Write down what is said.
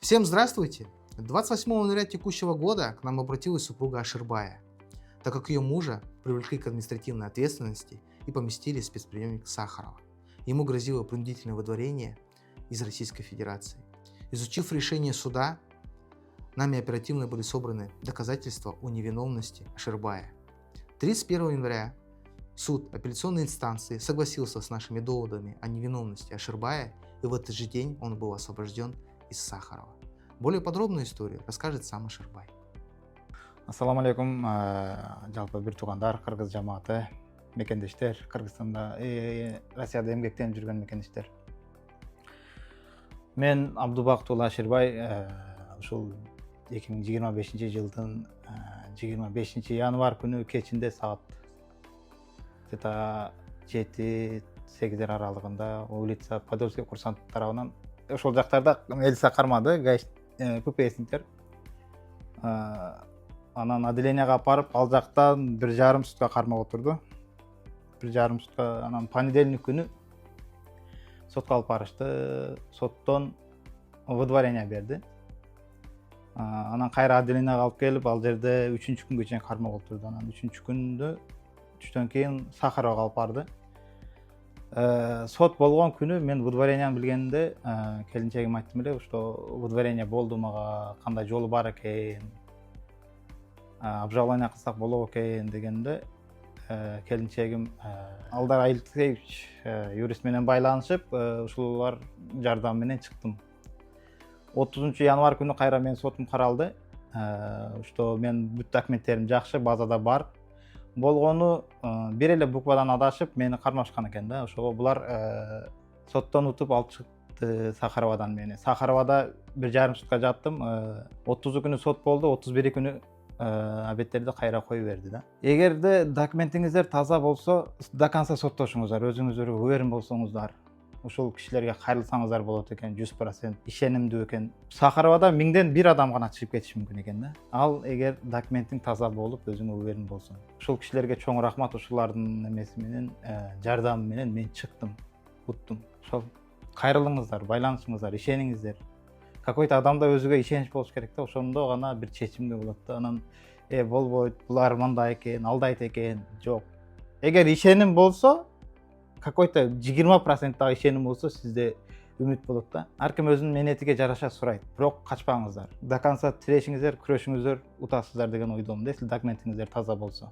Всем здравствуйте! 28 января текущего года к нам обратилась супруга Аширбая, так как ее мужа привлекли к административной ответственности и поместили в спецприемник Сахарова. Ему грозило принудительное выдворение из Российской Федерации. Изучив решение суда, нами оперативно были собраны доказательства о невиновности Аширбая. 31 января суд апелляционной инстанции согласился с нашими доводами о невиновности Аширбая, и в этот же день он был освобожден из Сахарова. Более подробную историю расскажет сам Аширбай. Ассаламу алейкум, жалпы бир туугандар, кыргыз жамааты, мекендештер, Кыргызстанда, Россияда эмгектенип жүргөн мекендештер. Мен Абдубактуулла Аширбай ушул 2025-жылдын 25-январь күнү кечинде саат 7-8 аралыгында улица Подольский курсант тарабынан ошол жактарда милиция кармады, ППСниктер. Анан отделенияга апарып, ал жактан 1,5 сутка кармап отурду. 1,5 сутка, анан понедельник күнү сотко алып барышты. Соттон выдворение берди. Анан кайра отделенияга алып келип, ал жерде 3-күнгө чейин кармап отурду. Анан 3-күндө түштөн кийин Сахаровго алып барды. Сот болгон күнү мен выдворениени билгенде, келинчегиме айттым эле, что выдворение болду, мага кандай жолу бар экен, обжалование кылсак болот экен дегенде, келинчегим Алдар Айлтеевич юрист менен байланышып, ушулар жардамы менен чыктым. 30-январь күнү кайра менин сотум каралды, что мен бүт документтерим жакшы, базада бар болгону, бир эле буквадан адашып мени кармашкан экен да. Ошого булар соттон утуп алып чыкты Сахаровадан мени. Сахаровада 1,5 сутка жаттым. 30 күнү сот болду, 31 күнү обедтерди кайра коюп берди да. Эгерде документиңиздер таза болсо, до конца соттошуңуздар, өзүңүздөргө уверен болсоңуздар, ушул кишилерге кайрылсаңыздар болот экен, 100% ишенимдүү экен. Сахаровада 1000ден 1 адам гана чыгып кетиши мүмкүн экен да. Ал эгер документиң таза болуп, өзүңө уверен болсоң. Ушул кишилерге чоң рахмат, ушулардын эмеси менен, жардамы менен мен чыктым, уттум. Ошол кайрылыңыздар, байланышыңыздар, ишениңиздер. Какой-то адамда өзүгө ишенич болуш керек да, ошондо гана бир чечимге болот да. Анан болбойт, булар мындай экен, алдайт экен, жок. Эгер ишеним болсо, какой-то 20% ишеним болсо, сизде үмүт болот да. Ар ким өзүнүн менетиге жараша сурайт, бирок качпаңыздар. До конца тирешиңиздер, күрөшүңүздөр, утасыздар деген ойдомун да, документиңиздер таза болсо.